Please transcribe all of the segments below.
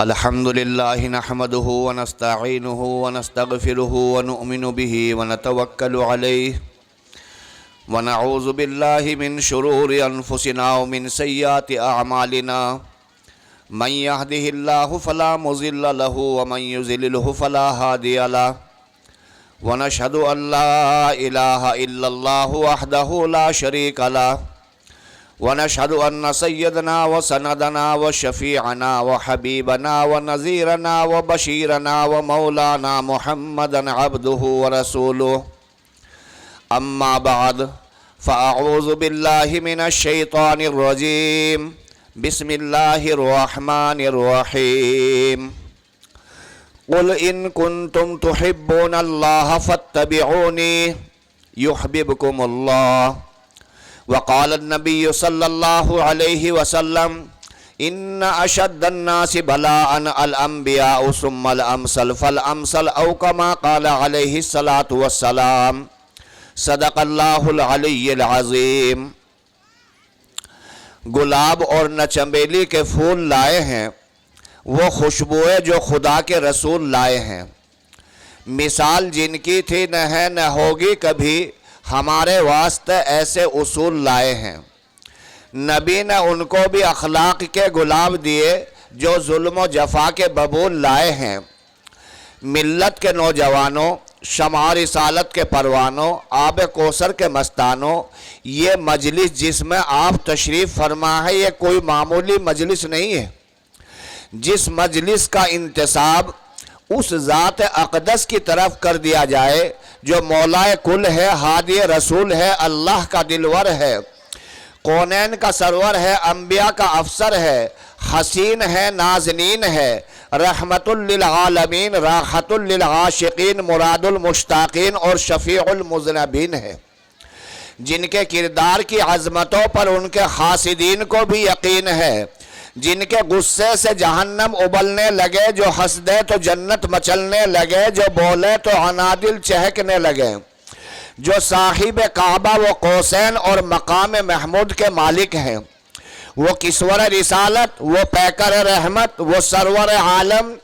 الحمد لله نحمده ونستعينه ونستغفره ونؤمن به ونتوكل عليه ونعوذ بالله من شرور أنفسنا ومن سيئات أعمالنا من يهده الله فلا مضل له ومن يضلله فلا هادي له ونشهد أن لا إله إلا الله وحده لا شريك له ونشهد أن سيدنا وسندنا وشفيعنا وحبيبنا ونذيرنا وبشيرنا ومولانا محمدا عبده ورسوله أما بعد فأعوذ بالله من الشيطان الرجيم بسم الله الرحمن الرحيم قل إن كنتم تحبون الله فاتبعوني يحببكم الله وقال النبي صلى الله عليه وسلم إن أشد الناس بلاء الأنبياء ثم الأمثل فالأمثل أو كما قال عليه الصلاة والسلام صدق اللہ العلی العظیم۔ گلاب اور نہ چنبیلی کے پھول لائے ہیں وہ خوشبوئیں جو خدا کے رسول لائے ہیں، مثال جن کی تھی نہ ہے نہ ہوگی کبھی، ہمارے واسطے ایسے اصول لائے ہیں۔ نبی نے ان کو بھی اخلاق کے گلاب دیے جو ظلم و جفا کے ببول لائے ہیں۔ ملت کے نوجوانوں، شمع رسالت کے پروانوں، آب کوثر کے مستانوں، یہ مجلس جس میں آپ تشریف فرما ہے یہ کوئی معمولی مجلس نہیں ہے۔ جس مجلس کا انتساب اس ذات اقدس کی طرف کر دیا جائے جو مولائے کل ہے، ہادی رسول ہے، اللہ کا دلور ہے، کونین کا سرور ہے، انبیاء کا افسر ہے، حسین ہے، نازنین ہے، رحمت للعالمین، راحت للعاشقین، مراد المشتاقین اور شفیع المذنبین ہے، جن کے کردار کی عظمتوں پر ان کے حاسدین کو بھی یقین ہے، جن کے غصے سے جہنم ابلنے لگے، جو ہنس دے تو جنت مچلنے لگے، جو بولے تو عنادل چہکنے لگے، جو صاحب کعبہ و قوسین اور مقام محمود کے مالک ہیں، وہ کسور رسالت، وہ پیکر رحمت، وہ سرور عالم،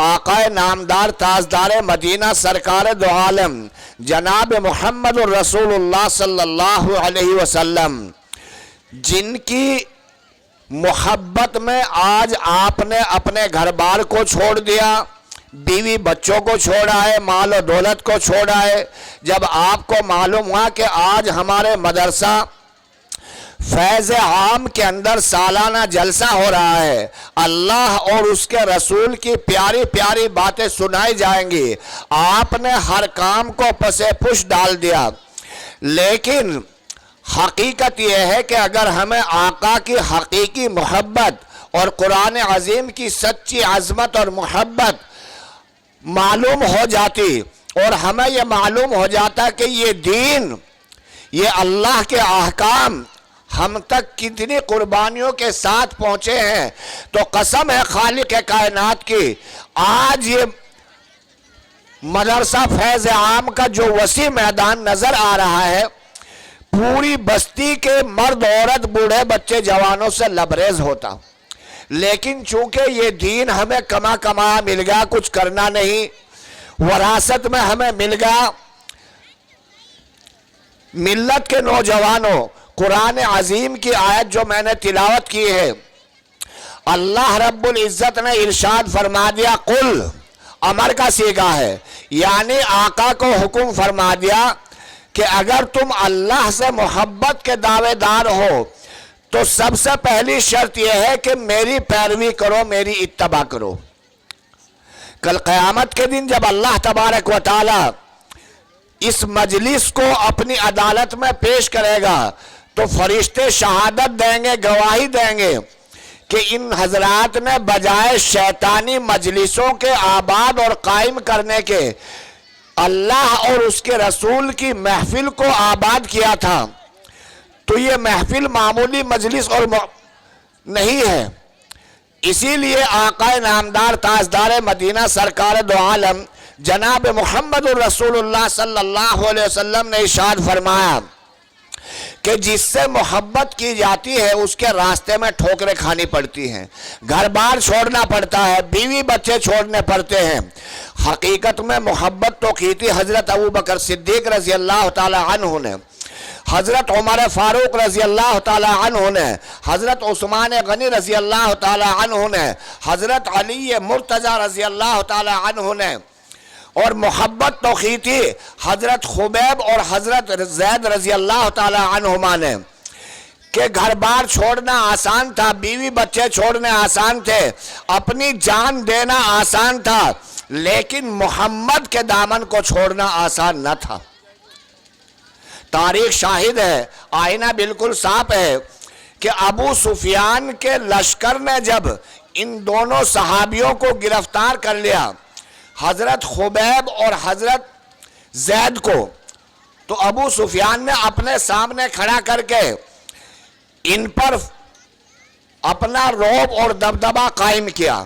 آقا نامدار تاجدار مدینہ سرکار دو عالم جناب محمد الرسول اللہ صلی اللہ علیہ وسلم، جن کی محبت میں آج آپ نے اپنے گھر بار کو چھوڑ دیا، بیوی بچوں کو چھوڑا ہے، مال و دولت کو چھوڑا ہے۔ جب آپ کو معلوم ہوا کہ آج ہمارے مدرسہ فیض عام کے اندر سالانہ جلسہ ہو رہا ہے، اللہ اور اس کے رسول کی پیاری پیاری باتیں سنائی جائیں گی، آپ نے ہر کام کو پسے پش ڈال دیا۔ لیکن حقیقت یہ ہے کہ اگر ہمیں آقا کی حقیقی محبت اور قرآن عظیم کی سچی عظمت اور محبت معلوم ہو جاتی اور ہمیں یہ معلوم ہو جاتا کہ یہ دین، یہ اللہ کے احکام ہم تک کتنی قربانیوں کے ساتھ پہنچے ہیں، تو قسم ہے خالق کائنات کی، آج یہ مدرسہ فیض عام کا جو وسیع میدان نظر آ رہا ہے، پوری بستی کے مرد عورت بوڑھے بچے جوانوں سے لبریز ہوتا، لیکن چونکہ یہ دین ہمیں کما مل گیا، کچھ کرنا نہیں، وراثت میں ہمیں مل گیا۔ ملت کے نوجوانوں، قرآن عظیم کی آیت جو میں نے تلاوت کی ہے، اللہ رب العزت نے ارشاد فرما دیا، قل، امر کا صیغہ ہے، یعنی آقا کو حکم فرما دیا کہ اگر تم اللہ سے محبت کے دعوے دار ہو تو سب سے پہلی شرط یہ ہے کہ میری پیروی کرو، میری اتباع کرو۔ کل قیامت کے دن جب اللہ تبارک و تعالی اس مجلس کو اپنی عدالت میں پیش کرے گا تو فرشتے شہادت دیں گے، گواہی دیں گے کہ ان حضرات نے بجائے شیطانی مجلسوں کے آباد اور قائم کرنے کے اللہ اور اس کے رسول کی محفل کو آباد کیا تھا۔ تو یہ محفل معمولی مجلس اور نہیں ہے، اسی لیے آقا نامدار تاجدار مدینہ سرکار دو عالم جناب محمد الرسول اللہ صلی اللہ علیہ وسلم نے ارشاد فرمایا کہ جس سے محبت کی جاتی ہے اس کے راستے میں ٹھوکریں کھانی پڑتی ہیں، گھر بار چھوڑنا پڑتا ہے، بیوی بچے چھوڑنے پڑتے ہیں۔ حقیقت میں محبت تو کی تھی حضرت ابوبکر صدیق رضی اللہ تعالی عنہ نے، حضرت عمر فاروق رضی اللہ تعالی عنہ نے، حضرت عثمان غنی رضی اللہ تعالی عنہ نے، حضرت علی مرتضی رضی اللہ تعالی عنہ نے، اور محبت تو کی تھی حضرت خبیب اور حضرت زید رضی اللہ تعالی عنہما نے، کہ گھر بار چھوڑنا آسان تھا، بیوی بچے چھوڑنے آسان تھے، اپنی جان دینا آسان تھا، لیکن محمد کے دامن کو چھوڑنا آسان نہ تھا۔ تاریخ شاہد ہے، آئینہ بالکل صاف ہے کہ ابو سفیان کے لشکر نے جب ان دونوں صحابیوں کو گرفتار کر لیا، حضرت خبیب اور حضرت زید کو، تو ابو سفیان نے اپنے سامنے کھڑا کر کے ان پر اپنا رعب اور دبدبہ قائم کیا،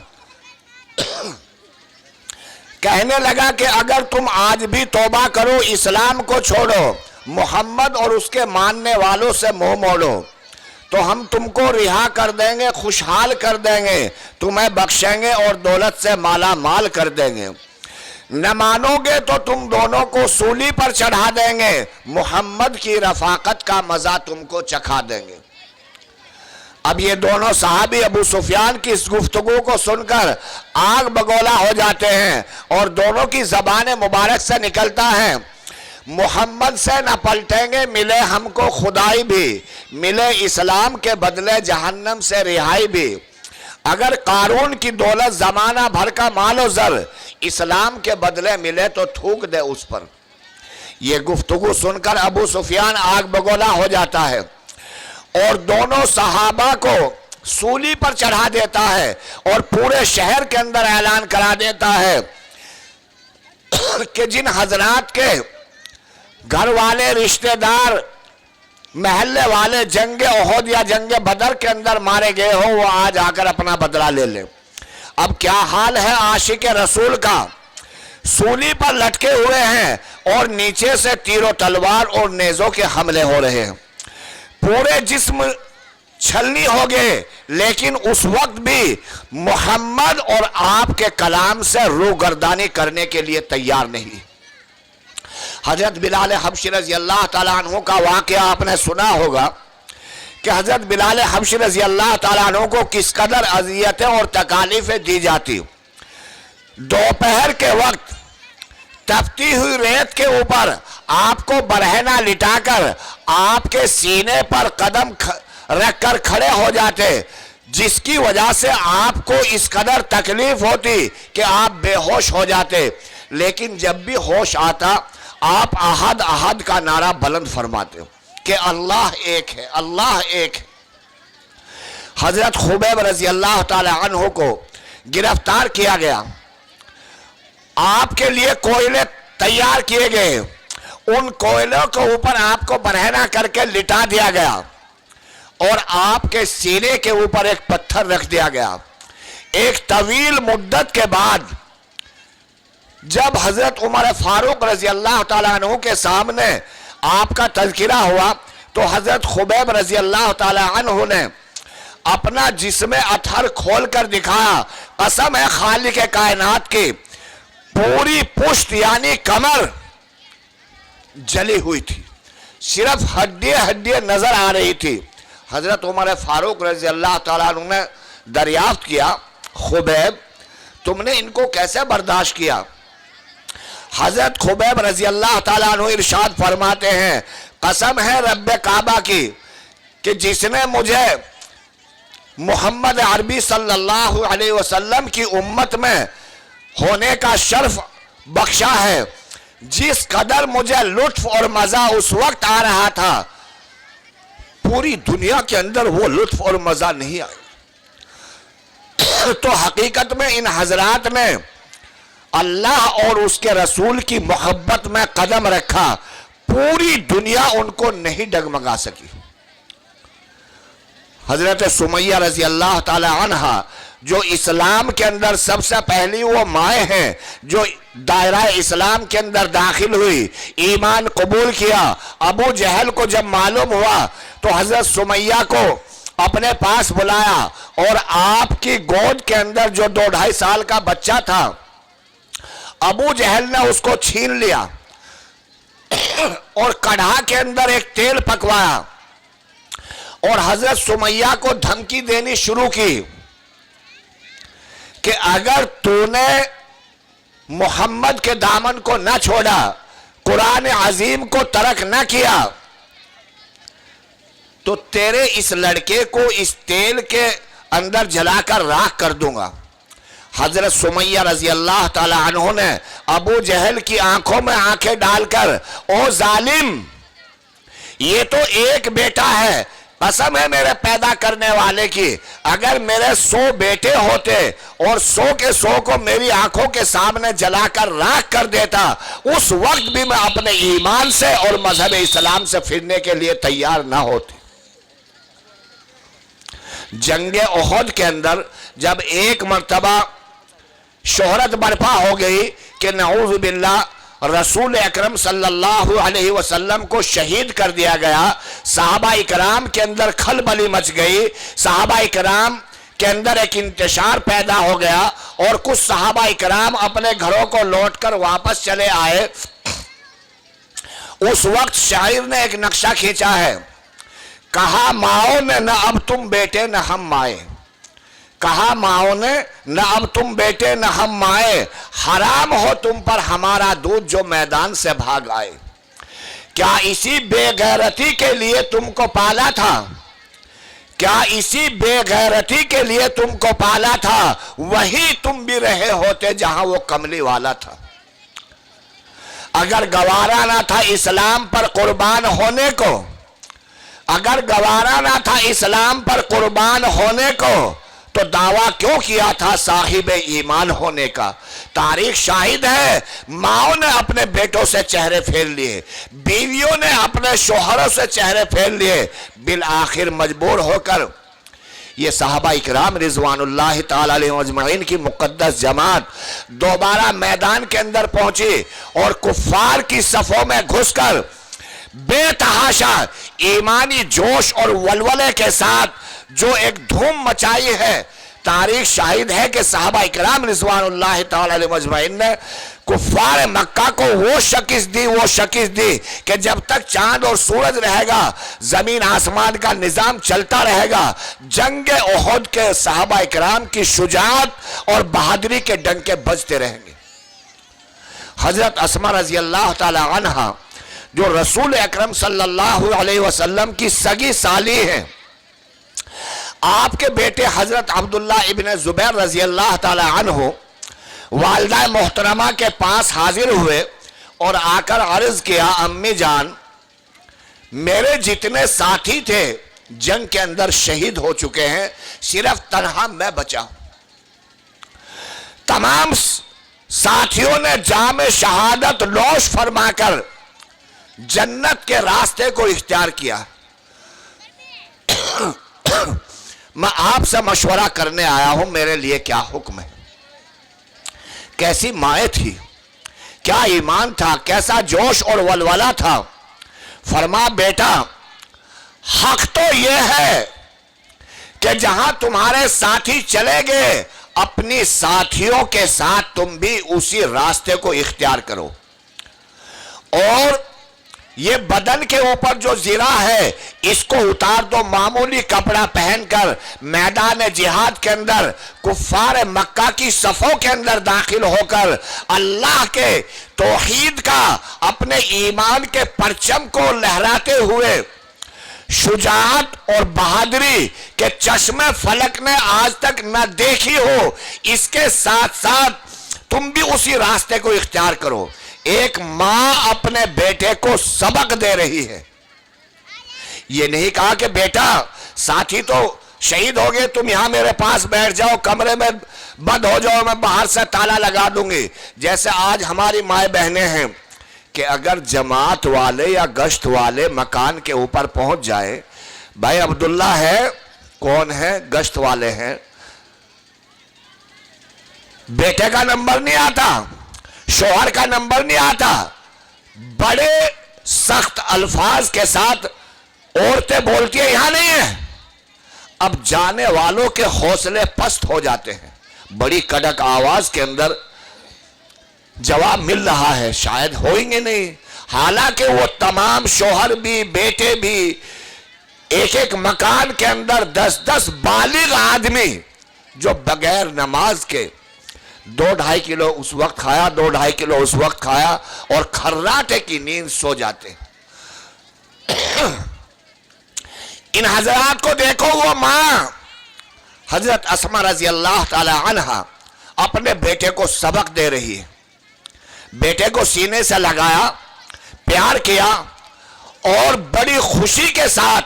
کہنے لگا کہ اگر تم آج بھی توبہ کرو، اسلام کو چھوڑو، محمد اور اس کے ماننے والوں سے منہ موڑو، تو ہم تم کو رہا کر دیں گے، خوشحال کر دیں گے، تمہیں بخشیں گے اور دولت سے مالا مال کر دیں گے۔ نہ مانو گے تو تم دونوں کو سولی پر چڑھا دیں گے، محمد کی رفاقت کا مزہ تم کو چکھا دیں گے۔ اب یہ دونوں صحابی ابو سفیان کی اس گفتگو کو سن کر آگ بگولا ہو جاتے ہیں، اور دونوں کی زبان مبارک سے نکلتا ہے، محمد سے نہ پلٹیں گے، ملے ہم کو خدائی بھی، ملے اسلام کے بدلے جہنم سے رہائی بھی۔ اگر قارون کی دولت زمانہ بھر کا مال و زر اسلام کے بدلے ملے تو تھوک دے اس پر۔ یہ گفتگو سن کر ابو سفیان آگ بگولا ہو جاتا ہے اور دونوں صحابہ کو سولی پر چڑھا دیتا ہے اور پورے شہر کے اندر اعلان کرا دیتا ہے کہ جن حضرات کے گھر والے، رشتہ دار، محلے والے جنگ احد یا جنگ بدر کے اندر مارے گئے ہو، وہ آج آ کر اپنا بدلہ لے لیں۔ اب کیا حال ہے عاشق رسول کا، سولی پر لٹکے ہوئے ہیں اور نیچے سے تیر و تلوار اور نیزوں کے حملے ہو رہے ہیں، پورے جسم چھلنی ہو گئے، لیکن اس وقت بھی محمد اور آپ کے کلام سے روگردانی کرنے کے لیے تیار نہیں۔ حضرت بلال حبشی رضی اللہ تعالیٰ عنہ کا واقعہ آپ نے سنا ہوگا کہ حضرت بلال حبشی رضی اللہ تعالیٰ عنہ کو کس قدر اذیتیں اور تکالیفیں دی جاتی۔ دوپہر کے وقت تپتی ہوئی ریت کے اوپر آپ کو برہنہ لٹا کر آپ کے سینے پر قدم رکھ کر کھڑے ہو جاتے، جس کی وجہ سے آپ کو اس قدر تکلیف ہوتی کہ آپ بے ہوش ہو جاتے، لیکن جب بھی ہوش آتا آپ احد احد کا نعرہ بلند فرماتے کہ اللہ ایک ہے، اللہ ایک ہے۔ حضرت خبیب رضی اللہ تعالی عنہ کو گرفتار کیا گیا، آپ کے لیے کوئلے تیار کیے گئے، ان کوئلوں کے اوپر آپ کو برہنہ کر کے لٹا دیا گیا اور آپ کے سینے کے اوپر ایک پتھر رکھ دیا گیا۔ ایک طویل مدت کے بعد جب حضرت عمر فاروق رضی اللہ تعالیٰ عنہ کے سامنے آپ کا تذکرہ ہوا تو حضرت خبیب رضی اللہ تعالیٰ عنہ نے اپنا جسم اطہر کھول کر دکھایا، قسم ہے خالق کائنات کی، پوری پشت یعنی کمر جلی ہوئی تھی، صرف ہڈیاں نظر آ رہی تھی۔ حضرت عمر فاروق رضی اللہ تعالیٰ عنہ نے دریافت کیا، خبیب تم نے ان کو کیسے برداشت کیا؟ حضرت خبیب رضی اللہ تعالیٰ عنہ ارشاد فرماتے ہیں، قسم ہے رب کعبہ کی کہ جس نے مجھے محمد عربی صلی اللہ علیہ وسلم کی امت میں ہونے کا شرف بخشا ہے، جس قدر مجھے لطف اور مزہ اس وقت آ رہا تھا، پوری دنیا کے اندر وہ لطف اور مزہ نہیں آیا۔ تو حقیقت میں ان حضرات نے اللہ اور اس کے رسول کی محبت میں قدم رکھا، پوری دنیا ان کو نہیں ڈگمگا سکی۔ حضرت سمیہ رضی اللہ تعالی عنہ جو اسلام کے اندر سب سے پہلی وہ مائیں ہیں جو دائرہ اسلام کے اندر داخل ہوئی، ایمان قبول کیا۔ ابو جہل کو جب معلوم ہوا تو حضرت سمیہ کو اپنے پاس بلایا اور آپ کی گود کے اندر جو 2-2.5 سال کا بچہ تھا، ابو جہل نے اس کو چھین لیا اور کڑھا کے اندر ایک تیل پکوایا اور حضرت سمیہ کو دھمکی دینی شروع کی کہ اگر تو نے محمد کے دامن کو نہ چھوڑا، قرآن عظیم کو ترک نہ کیا، تو تیرے اس لڑکے کو اس تیل کے اندر جلا کر راکھ کر دوں گا۔ حضرت سمیہ رضی اللہ تعالی عنہ نے ابو جہل کی آنکھوں میں آنکھیں ڈال کر، او ظالم، یہ تو ایک بیٹا ہے، قسم ہے میرے پیدا کرنے والے کی، اگر میرے 100 بیٹے ہوتے اور 100 کے 100 کو میری آنکھوں کے سامنے جلا کر راکھ کر دیتا، اس وقت بھی میں اپنے ایمان سے اور مذہب اسلام سے پھرنے کے لیے تیار نہ ہوتی۔ جنگ احد کے اندر جب ایک مرتبہ شہرت برپا ہو گئی کہ نعوذ باللہ رسول اکرم صلی اللہ علیہ وسلم کو شہید کر دیا گیا، صحابہ اکرام کے اندر کھلبلی مچ گئی، صحابہ اکرام کے اندر ایک انتشار پیدا ہو گیا اور کچھ صحابہ اکرام اپنے گھروں کو لوٹ کر واپس چلے آئے۔ اس وقت شاعر نے ایک نقشہ کھینچا ہے، کہا ماؤں نے نہ اب تم بیٹے نہ ہم مائے، کہا ماؤں نے نہ اب تم بیٹے نہ ہم مائے، حرام ہو تم پر ہمارا دودھ جو میدان سے بھاگ آئے۔ کیا اسی بے غیرتی کے لیے تم کو پالا تھا؟ کیا اسی بے غیرتی کے لیے تم کو پالا تھا؟ وہی تم بھی رہے ہوتے جہاں وہ کملی والا تھا۔ اگر گوارا نہ تھا اسلام پر قربان ہونے کو، اگر گوارا نہ تھا اسلام پر قربان ہونے کو، تو دعویٰ کیوں کیا تھا صاحب ایمان ہونے کا؟ تاریخ شاہد ہے، ماؤں نے اپنے بیٹوں سے چہرے پھیر لیے، بیویوں نے اپنے شوہروں سے چہرے پھیر لیے، بالآخر مجبور ہو کر یہ صحابہ اکرام رضوان اللہ تعالی علیہم اجمعین کی مقدس جماعت دوبارہ میدان کے اندر پہنچی اور کفار کی صفوں میں گھس کر بے تحاشا ایمانی جوش اور ولولے کے ساتھ جو ایک دھوم مچائی ہے۔ تاریخ شاہد ہے کہ صحابہ اکرام رضوان اللہ تعالی علیہم اجمعین نے کفار مکہ کو وہ شکست دی کہ جب تک چاند اور سورج رہے گا، زمین آسمان کا نظام چلتا رہے گا۔ جنگ احد کے صحابہ اکرام کی شجاعت اور بہادری کے ڈنکے بجتے رہیں گے۔ حضرت اسماء رضی اللہ تعالی عنہا جو رسول اکرم صلی اللہ علیہ وسلم کی سگی سالی ہیں، آپ کے بیٹے حضرت عبداللہ ابن زبیر رضی اللہ تعالی عنہ والدہ محترمہ کے پاس حاضر ہوئے اور آ کر عرض کیا، امی جان، میرے جتنے ساتھی تھے جنگ کے اندر شہید ہو چکے ہیں، صرف تنہا میں بچا ہوں۔ تمام ساتھیوں نے جام شہادت نوش فرما کر جنت کے راستے کو اختیار کیا۔ میں آپ سے مشورہ کرنے آیا ہوں، میرے لیے کیا حکم ہے؟ کیسی مائیں تھی، کیا ایمان تھا، کیسا جوش اور ولولہ تھا؟ فرما بیٹا، حق تو یہ ہے کہ جہاں تمہارے ساتھی چلے گئے، اپنی ساتھیوں کے ساتھ تم بھی اسی راستے کو اختیار کرو، اور یہ بدن کے اوپر جو زرہ ہے اس کو اتار دو، معمولی کپڑا پہن کر میدان جہاد کے اندر کفار مکہ کی صفوں کے اندر داخل ہو کر اللہ کے توحید کا، اپنے ایمان کے پرچم کو لہراتے ہوئے شجاعت اور بہادری کے چشمے فلک نے آج تک نہ دیکھی ہو، اس کے ساتھ ساتھ تم بھی اسی راستے کو اختیار کرو۔ ایک ماں اپنے بیٹے کو سبق دے رہی ہے، یہ نہیں کہا کہ بیٹا ساتھی تو شہید ہو گئے، تم یہاں میرے پاس بیٹھ جاؤ، کمرے میں بند ہو جاؤ، میں باہر سے تالا لگا دوں گی، جیسے آج ہماری مائیں بہنیں ہیں کہ اگر جماعت والے یا گشت والے مکان کے اوپر پہنچ جائے، بھائی عبداللہ ہے، کون ہے؟ گشت والے ہیں، بیٹے کا نمبر نہیں آتا, شوہر کا نمبر نہیں آتا, بڑے سخت الفاظ کے ساتھ عورتیں بولتی ہیں یہاں نہیں ہے. اب جانے والوں کے حوصلے پست ہو جاتے ہیں, بڑی کڑک آواز کے اندر جواب مل رہا ہے, شاید ہوئیں گے نہیں. حالانکہ وہ تمام شوہر بھی بیٹے بھی ایک ایک مکان کے اندر 10-10 بالغ آدمی جو بغیر نماز کے 2-2.5 کلو اس وقت کھایا, 2-2.5 کلو اس وقت کھایا اور کھراٹے کی نیند سو جاتے. ان حضرات کو دیکھو, وہ ماں حضرت اسما رضی اللہ تعالی عنہا اپنے بیٹے کو سبق دے رہی ہے. بیٹے کو سینے سے لگایا, پیار کیا اور بڑی خوشی کے ساتھ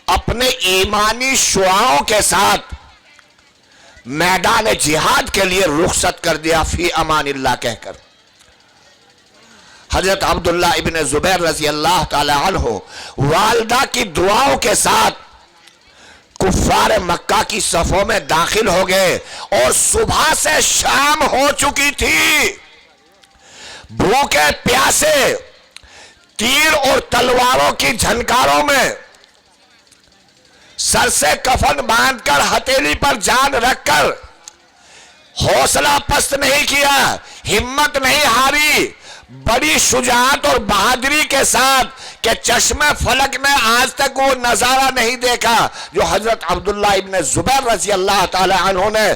اپنے ایمانی شعاعوں کے ساتھ میدان جہاد کے لیے رخصت کر دیا, فی امان اللہ کہہ کر. حضرت عبداللہ ابن زبیر رضی اللہ تعالی عنہ والدہ کی دعاؤں کے ساتھ کفار مکہ کی صفوں میں داخل ہو گئے اور صبح سے شام ہو چکی تھی. بھوکے پیاسے تیر اور تلواروں کی جھنکاروں میں سر سے کفن باندھ کر ہتھیلی پر جان رکھ کر حوصلہ پست نہیں کیا, ہمت نہیں ہاری, بڑی شجاعت اور بہادری کے ساتھ کہ چشم فلک میں آج تک وہ نظارہ نہیں دیکھا جو حضرت عبداللہ ابن زبیر رضی اللہ تعالی عنہ نے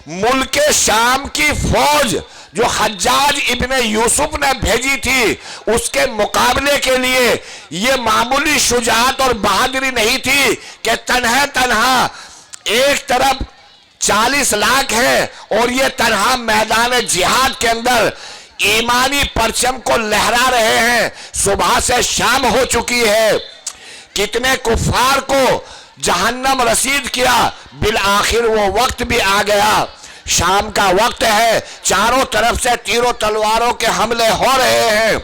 ملک شام کی فوج جو حجاج ابن یوسف نے بھیجی تھی اس کے مقابلے کے لیے. یہ معمولی شجاعت اور بہادری نہیں تھی کہ تنہا ایک طرف 40 لاکھ ہے اور یہ تنہا میدان جہاد کے اندر ایمانی پرچم کو لہرا رہے ہیں. صبح سے شام ہو چکی ہے, کتنے کفار کو جہنم رسید کیا, بالآخر وہ وقت بھی آ گیا. شام کا وقت ہے, چاروں طرف سے تیروں تلواروں کے حملے ہو رہے ہیں.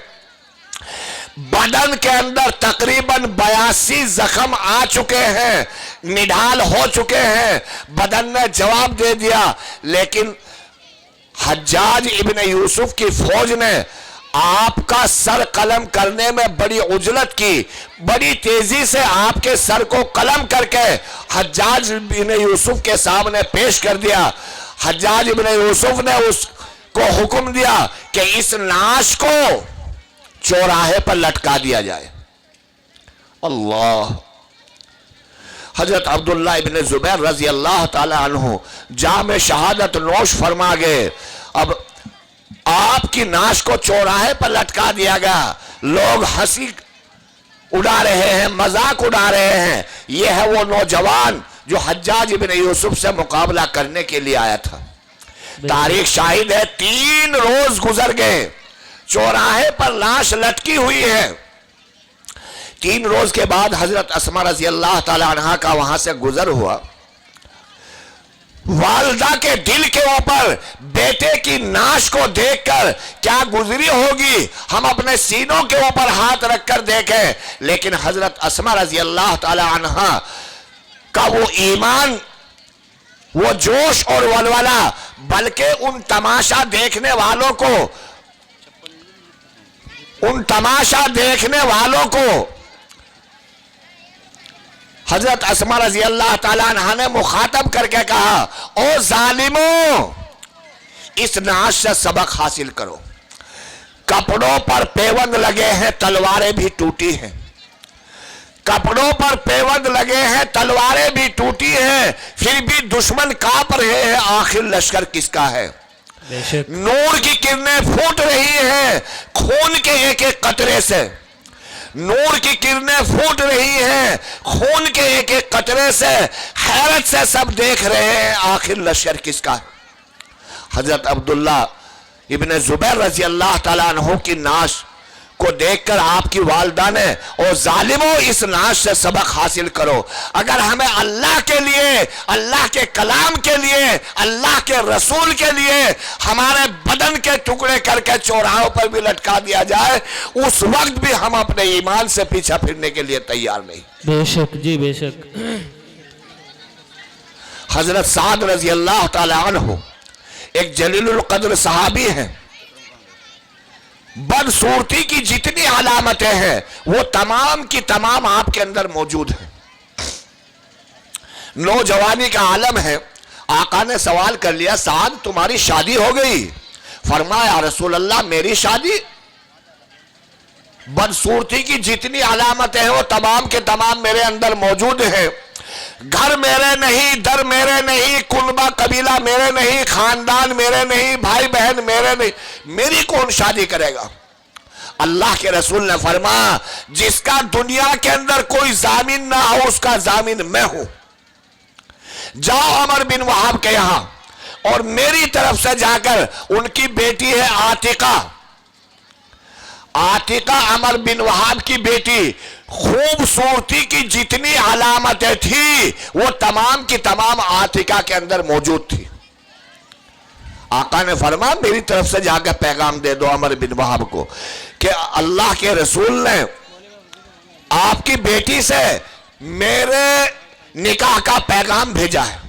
بدن کے اندر تقریباً 82 زخم آ چکے ہیں, نڈھال ہو چکے ہیں. بدن نے جواب دے دیا, لیکن حجاج ابن یوسف کی فوج نے آپ کا سر قلم کرنے میں بڑی عجلت کی, بڑی تیزی سے آپ کے سر کو قلم کر کے حجاج ابن یوسف کے سامنے پیش کر دیا. حجاج ابن یوسف نے اس کو حکم دیا کہ اس نعش کو چوراہے پر لٹکا دیا جائے. اللہ. حضرت عبداللہ ابن زبیر رضی اللہ تعالی عنہ جام شہادت نوش فرما گئے. اب آپ کی نعش کو چوراہے پر لٹکا دیا گیا, لوگ ہنسی اڑا رہے ہیں, مذاق اڑا رہے ہیں. یہ ہے وہ نوجوان جو حجاج ابن یوسف سے مقابلہ کرنے کے لیے آیا تھا. تاریخ شاہد ہے 3 روز گزر گئے, چوراہے پر لاش لٹکی ہوئی ہے. 3 روز کے بعد حضرت اسما رضی اللہ تعالی عنہا کا وہاں سے گزر ہوا. والدہ کے دل کے اوپر بیٹے کی نعش کو دیکھ کر کیا گزری ہوگی, ہم اپنے سینوں کے اوپر ہاتھ رکھ کر دیکھیں. لیکن حضرت اسما رضی اللہ تعالی عنہا کا وہ ایمان, وہ جوش اور ولولہ, بلکہ ان تماشا دیکھنے والوں کو حضرت اسما رضی اللہ تعالیٰ عنہ نے مخاطب کر کے کہا, او ظالموں, اس نعش سے سبق حاصل کرو. کپڑوں پر پیوند لگے ہیں, تلواریں بھی ٹوٹی ہیں. کپڑوں پر پیوند لگے ہیں, تلواریں بھی ٹوٹی ہیں, پھر بھی دشمن کانپ رہے ہیں. آخر لشکر کس کا ہے؟ نور کی کرنیں پھوٹ رہی ہیں خون کے ایک ایک قطرے سے. نور کی کرنیں پھوٹ رہی ہیں خون کے ایک ایک قطرے سے. حیرت سے سب دیکھ رہے ہیں, آخر لشکر کس کا ہے؟ حضرت عبداللہ ابن زبیر رضی اللہ تعالیٰ عنہ کی نعش کو دیکھ کر آپ کی والدہ نے, اور ظالموں اس نعش سے سبق حاصل کرو. اگر ہمیں اللہ کے لیے, اللہ کے کلام کے لیے, اللہ کے رسول کے لیے ہمارے بدن کے ٹکڑے کر کے چوراہوں پر بھی لٹکا دیا جائے, اس وقت بھی ہم اپنے ایمان سے پیچھا پھرنے کے لیے تیار نہیں. بے شک جی, بے شک. حضرت سعد رضی اللہ تعالی عنہ ایک جلیل القدر صحابی ہیں، بدصورتی کی جتنی علامتیں ہیں وہ تمام کی تمام آپ کے اندر موجود ہیں۔ نوجوانی کا عالم ہے، آقا نے سوال کر لیا سعد تمہاری شادی ہو گئی؟ فرمایا رسول اللہ میری شادی؟ بدصورتی کی جتنی علامتیں ہیں وہ تمام کے تمام میرے اندر موجود ہیں، گھر میرے نہیں، در میرے نہیں، کنبہ قبیلہ میرے نہیں، خاندان میرے نہیں، بھائی بہن میرے نہیں، میری کون شادی کرے گا؟ اللہ کے رسول نے فرمایا جس کا دنیا کے اندر کوئی ضامن نہ ہو اس کا ضامن میں ہوں، جاؤ عمر بن وہاب کے یہاں اور میری طرف سے جا کر ان کی بیٹی ہے عاتقہ، عاتقہ عمر بن وہاب کی بیٹی، خوبصورتی کی جتنی علامتیں تھی وہ تمام کی تمام عاتقہ کے اندر موجود تھی۔ آقا نے فرمایا میری طرف سے جا کے پیغام دے دو عمر بن وہاب کو کہ اللہ کے رسول نے آپ کی بیٹی سے میرے نکاح کا پیغام بھیجا ہے۔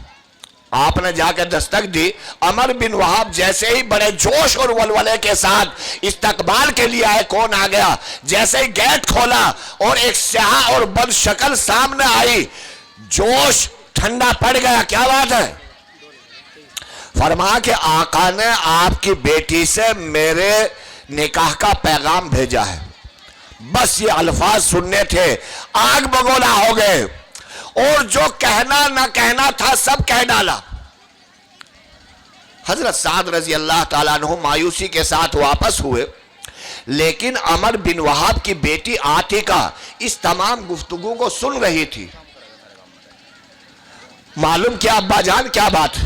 آپ نے جا کے دستک دی، عمر بن وہاب جیسے ہی بڑے جوش اور ولولے کے ساتھ استقبال کے لیے آئے، کون آ گیا؟ جیسے ہی گیٹ کھولا اور ایک سیاہ اور بد شکل سامنے آئی، جوش ٹھنڈا پڑ گیا۔ کیا بات ہے؟ فرمایا کہ آقا نے آپ کی بیٹی سے میرے نکاح کا پیغام بھیجا ہے۔ بس یہ الفاظ سننے تھے، آگ بگولا ہو گئے اور جو کہنا نہ کہنا تھا سب کہہ ڈالا۔ حضرت سعد رضی اللہ تعالیٰ عنہ مایوسی کے ساتھ واپس ہوئے، لیکن عمر بن وہاب کی بیٹی عاتقہ اس تمام گفتگو کو سن رہی تھی۔ معلوم کیا ابا جان کیا بات؟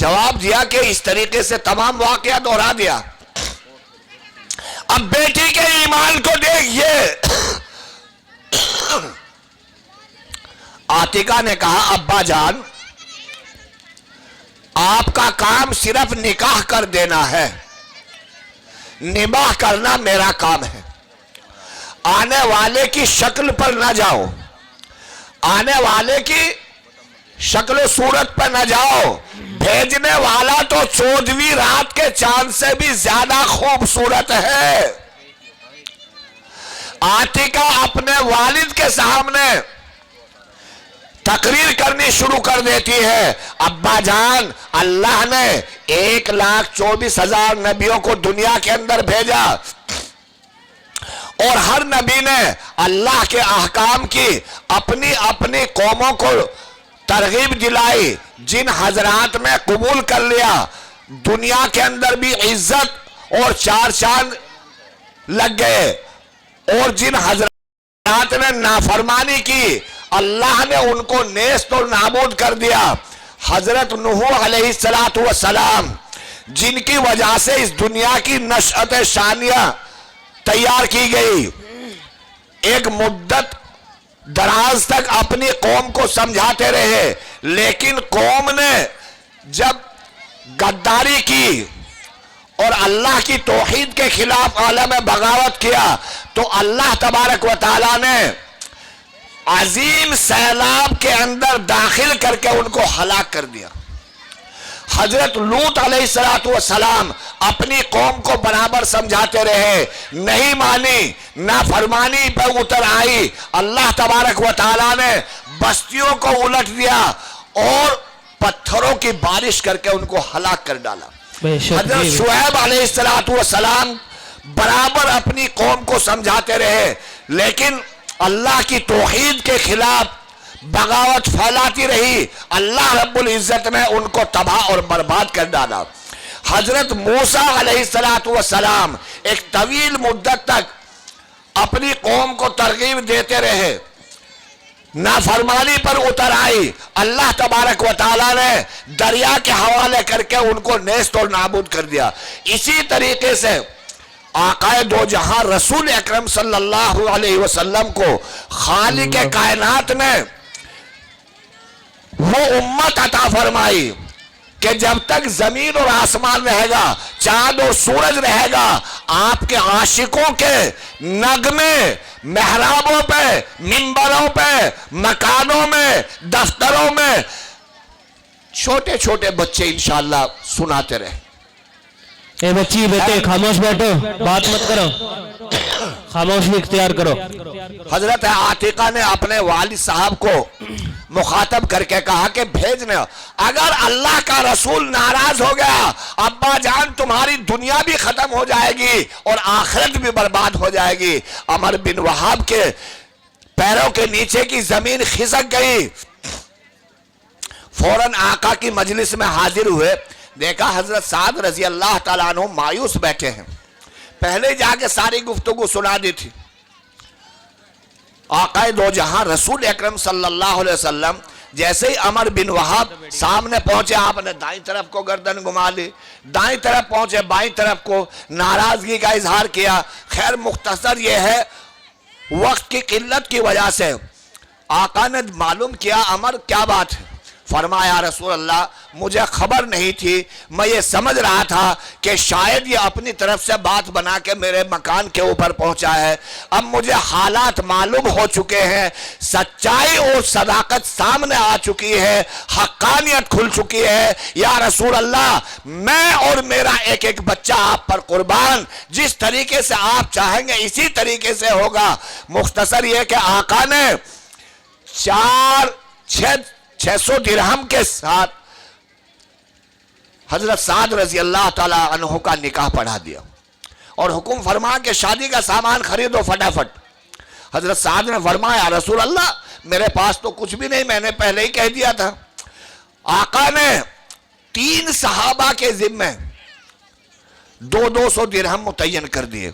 جواب دیا کہ اس طریقے سے تمام واقعہ دہرا دیا۔ اب بیٹی کے ایمان کو دیکھئے، عاتقہ نے کہا ابا جان آپ کا کام صرف نکاح کر دینا ہے، نباہ کرنا میرا کام ہے، آنے والے کی شکل پر نہ جاؤ، آنے والے کی شکل و صورت پر نہ جاؤ، بھیجنے والا تو 14ویں رات کے چاند سے بھی زیادہ خوبصورت ہے۔ عاتقہ اپنے والد کے سامنے تقریر کرنی شروع کر دیتی ہے، ابا جان اللہ نے 1,24,000 نبیوں کو دنیا کے اندر بھیجا اور ہر نبی نے اللہ کے احکام کی اپنی اپنی قوموں کو ترغیب دلائی۔ جن حضرات میں قبول کر لیا دنیا کے اندر بھی عزت اور چار چاند لگ گئے، اور جن حضرات نے نافرمانی کی اللہ نے ان کو نیست اور نابود کر دیا۔ حضرت نوح علیہ السلام جن کی وجہ سے اس دنیا کی نشأت ثانیہ تیار کی گئی، ایک مدت دراز تک اپنی قوم کو سمجھاتے رہے، لیکن قوم نے جب غداری کی اور اللہ کی توحید کے خلاف عالم بغاوت کیا تو اللہ تبارک و تعالیٰ نے عظیم سیلاب کے اندر داخل کر کے ان کو ہلاک کر دیا۔ حضرت لوط علیہ السلام اپنی قوم کو برابر سمجھاتے رہے، نہیں مانی، نافرمانی پہ اتر آئی، اللہ تبارک و تعالیٰ نے بستیوں کو الٹ دیا اور پتھروں کی بارش کر کے ان کو ہلاک کر ڈالا۔ حضرت شعیب علیہ السلام برابر اپنی قوم کو سمجھاتے رہے، لیکن اللہ کی توحید کے خلاف بغاوت پھیلاتی رہی، اللہ رب العزت نے ان کو تباہ اور برباد کر ڈالا۔ حضرت موسیٰ علیہ السلام ایک طویل مدت تک اپنی قوم کو ترغیب دیتے رہے، نافرمانی پر اتر آئی، اللہ تبارک و تعالیٰ نے دریا کے حوالے کر کے ان کو نیست اور نابود کر دیا۔ اسی طریقے سے آقا دو جہاں رسول اکرم صلی اللہ علیہ وسلم کو خالق کائنات نے وہ امت عطا فرمائی کہ جب تک زمین اور آسمان رہے گا، چاند اور سورج رہے گا، آپ کے عاشقوں کے نغمے محرابوں پہ، منبروں پہ، مکانوں میں، دفتروں میں چھوٹے چھوٹے بچے انشاءاللہ سناتے رہے. اے بچی بیٹے خاموش بیٹھو, بات مت کرو, خاموشی اختیار کرو. حضرت عاتقہ نے اپنے والد صاحب کو مخاطب کر کے کہا کہ بھیجنے, اگر اللہ کا رسول ناراض ہو گیا ابا جان تمہاری دنیا بھی ختم ہو جائے گی اور آخرت بھی برباد ہو جائے گی. عمر بن وہاب کے پیروں کے نیچے کی زمین خسک گئی. فوراً آقا کی مجلس میں حاضر ہوئے, دیکھا حضرت سعد رضی اللہ تعالیٰ عنہ مایوس بیٹھے ہیں. پہلے جا کے ساری گفتگو سنا دی تھی. آقا دو جہاں رسول اکرم صلی اللہ علیہ وسلم جیسے ہی عمر بن وہاب سامنے پہنچے, آپ نے دائیں طرف کو گردن گھما لی, دائیں طرف پہنچے بائیں طرف کو ناراضگی کا اظہار کیا. خیر مختصر یہ ہے, وقت کی قلت کی وجہ سے آقا نے معلوم کیا عمر کیا بات ہے. فرمایا رسول اللہ مجھے خبر نہیں تھی, میں یہ سمجھ رہا تھا کہ شاید یہ اپنی طرف سے بات بنا کے میرے مکان کے اوپر پہنچا ہے. اب مجھے حالات معلوم ہو چکے ہیں, سچائی اور صداقت سامنے آ چکی ہے, حقانیت کھل چکی ہے. یا رسول اللہ میں اور میرا ایک ایک بچہ آپ پر قربان, جس طریقے سے آپ چاہیں گے اسی طریقے سے ہوگا. مختصر یہ کہ آقا نے 600 درہم کے ساتھ حضرت سعد رضی اللہ تعالی عنہ کا نکاح پڑھا دیا اور حکم فرما کہ شادی کا سامان خریدو فٹافٹ. حضرت سعد نے فرمایا رسول اللہ میرے پاس تو کچھ بھی نہیں, میں نے پہلے ہی کہہ دیا تھا. آقا نے 3 صحابہ کے ذمہ 200 درہم متعین کر دیے.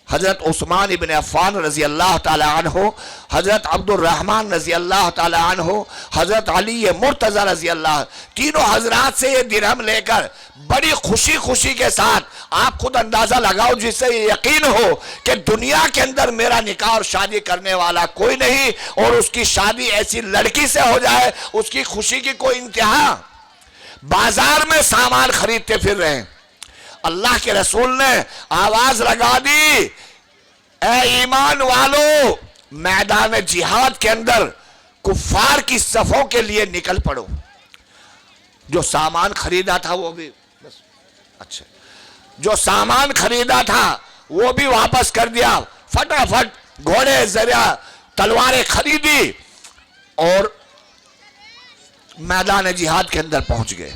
حضرت عثمان ابن عفان رضی اللہ تعالی عنہ, حضرت عبد الرحمن رضی اللہ تعالی عنہ, حضرت علی مرتضی رضی اللہ, تینوں حضرات سے یہ درہم لے کر بڑی خوشی خوشی کے ساتھ, آپ خود اندازہ لگاؤ جس سے یہ یقین ہو کہ دنیا کے اندر میرا نکاح اور شادی کرنے والا کوئی نہیں, اور اس کی شادی ایسی لڑکی سے ہو جائے, اس کی خوشی کی کوئی انتہا. بازار میں سامان خریدتے پھر رہے ہیں. اللہ کے رسول نے آواز لگا دی, اے ایمان والو میدان جہاد کے اندر کفار کی صفوں کے لیے نکل پڑو. جو سامان خریدا تھا وہ بھی اچھا, جو سامان خریدا تھا وہ بھی واپس کر دیا, فٹافٹ گھوڑے ذریعہ تلواریں خریدی اور میدان جہاد کے اندر پہنچ گئے.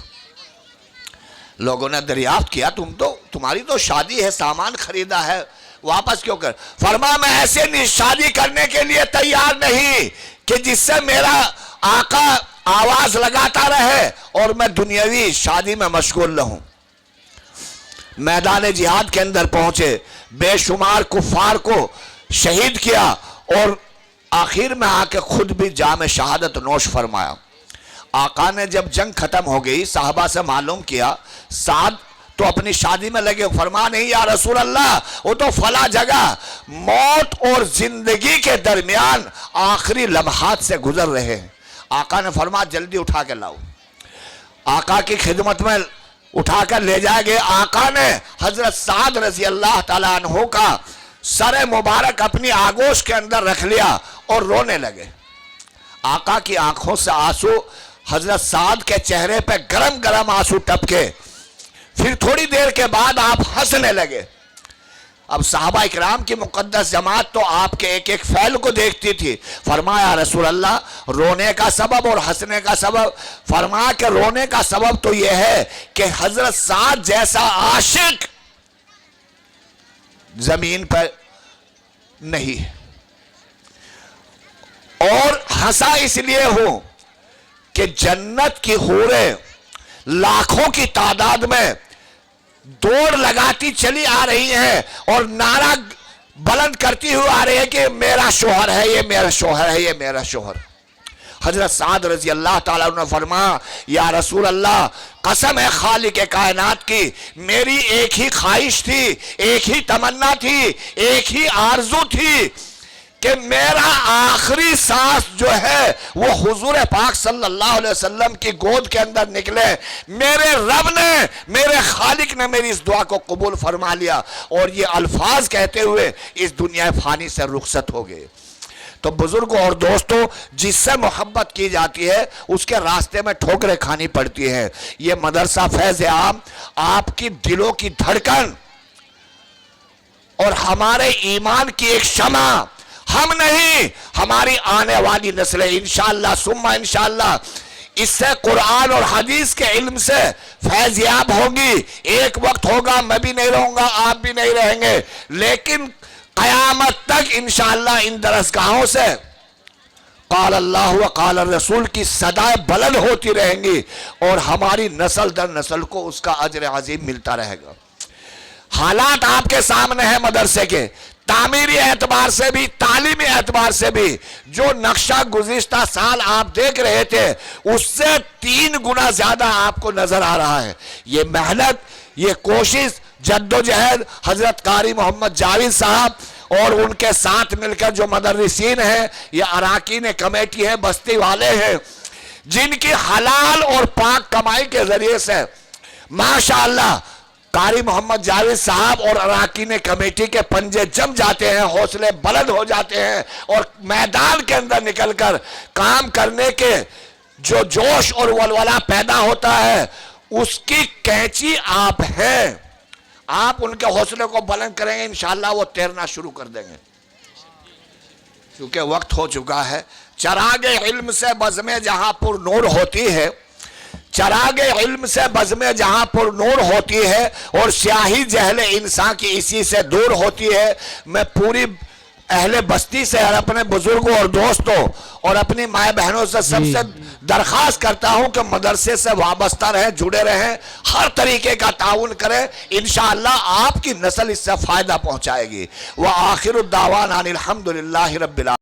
لوگوں نے دریافت کیا تمہاری تو شادی ہے, سامان خریدا ہے, واپس کیوں کر؟ فرمایا میں ایسے شادی کرنے کے لیے تیار نہیں کہ جس سے میرا آقا آواز لگاتا رہے اور میں دنیاوی شادی میں مشغول رہوں. میدان جہاد کے اندر پہنچے, بے شمار کفار کو شہید کیا اور آخر میں آ کے خود بھی جام شہادت نوش فرمایا. آقا نے جب جنگ ختم ہو گئی صحابہ سے معلوم کیا, سعد تو اپنی شادی میں لگے. فرما نہیں یا رسول اللہ وہ تو فلاں جگہ موت اور زندگی کے درمیان آخری لمحات سے گزر رہے ہیں. آقا نے فرما جلدی اٹھا کے لاؤ. آقا کی خدمت میں اٹھا کر لے جائے گئے. آقا نے حضرت سعد رضی اللہ تعالیٰ عنہ کا سر مبارک اپنی آغوش کے اندر رکھ لیا اور رونے لگے. آقا کی آنکھوں سے آنسو, حضرت سعد کے چہرے پہ گرم گرم آنسو ٹپکے. پھر تھوڑی دیر کے بعد آپ ہنسنے لگے. اب صحابہ اکرام کی مقدس جماعت تو آپ کے ایک ایک فعل کو دیکھتی تھی. فرمایا رسول اللہ رونے کا سبب اور ہنسنے کا سبب؟ فرمایا کہ رونے کا سبب تو یہ ہے کہ حضرت سعد جیسا عاشق زمین پر نہیں ہے, اور ہنسا اس لیے ہوں کہ جنت کی حوریں لاکھوں کی تعداد میں دوڑ لگاتی چلی آ رہی ہیں اور نعرہ بلند کرتی ہوئی آ رہی ہے کہ میرا شوہر ہے, یہ میرا شوہر ہے, یہ میرا شوہر. حضرت سعد رضی اللہ تعالیٰ عنہ نے فرمایا یا رسول اللہ قسم ہے خالق کائنات کی, میری ایک ہی خواہش تھی, ایک ہی تمنا تھی, ایک ہی آرزو تھی کہ میرا آخری سانس جو ہے وہ حضور پاک صلی اللہ علیہ وسلم کی گود کے اندر نکلے. میرے رب نے, میرے خالق نے میری اس دعا کو قبول فرما لیا اور یہ الفاظ کہتے ہوئے اس دنیا فانی سے رخصت ہو گئے. تو بزرگوں اور دوستوں، جس سے محبت کی جاتی ہے اس کے راستے میں ٹھوکریں کھانی پڑتی ہیں۔ یہ مدرسہ فیض عام آپ کی دلوں کی دھڑکن اور ہمارے ایمان کی ایک شمع، ہم نہیں ہماری آنے والی نسلیں انشاءاللہ ثم انشاءاللہ اس سے قرآن اور حدیث کے علم سے فیض یاب ہوگی۔ ایک وقت ہوگا میں بھی نہیں رہوں گا، آپ بھی نہیں رہیں گے، لیکن قیامت تک انشاءاللہ ان درسگاہوں سے قال اللہ و قال الرسول کی صدائیں بلند ہوتی رہیں گی اور ہماری نسل در نسل کو اس کا اجر عظیم ملتا رہے گا۔ حالات آپ کے سامنے ہیں مدرسے کے، تعمیری اعتبار سے بھی، تعلیمی اعتبار سے بھی۔ جو نقشہ گزشتہ سال آپ دیکھ رہے تھے اس سے 3 گنا زیادہ آپ کو نظر آ رہا ہے۔ یہ محنت، یہ کوشش، جد و جہد حضرت قاری محمد جاوید صاحب اور ان کے ساتھ مل کر جو مدرسین ہیں، یہ اراکین کمیٹی ہیں، بستی والے ہیں، جن کی حلال اور پاک کمائی کے ذریعے سے ماشاءاللہ قاری محمد جاوید صاحب اور اراکین کمیٹی کے پنجے جم جاتے ہیں، حوصلے بلند ہو جاتے ہیں اور میدان کے اندر نکل کر کام کرنے کے جو جوش اور ولولہ پیدا ہوتا ہے اس کی کینچی آپ ہیں۔ آپ ان کے حوصلے کو بلند کریں گے انشاءاللہ وہ تیرنا شروع کر دیں گے۔ کیونکہ وقت ہو چکا ہے۔ چراغ علم سے بزم جہاں پر نور ہوتی ہے، چراغ علم سے بزم جہاں پر نور ہوتی ہے اور سیاہی جہل انسان کی اسی سے دور ہوتی ہے۔ میں پوری اہل بستی سے اور اپنے بزرگوں اور دوستوں اور اپنی مائیں بہنوں سے سب سے درخواست کرتا ہوں کہ مدرسے سے وابستہ رہیں، جڑے رہیں، ہر طریقے کا تعاون کریں، انشاءاللہ آپ کی نسل اس سے فائدہ پہنچائے گی۔ وآخر الدعوان ان الحمدللہ رب العالمین۔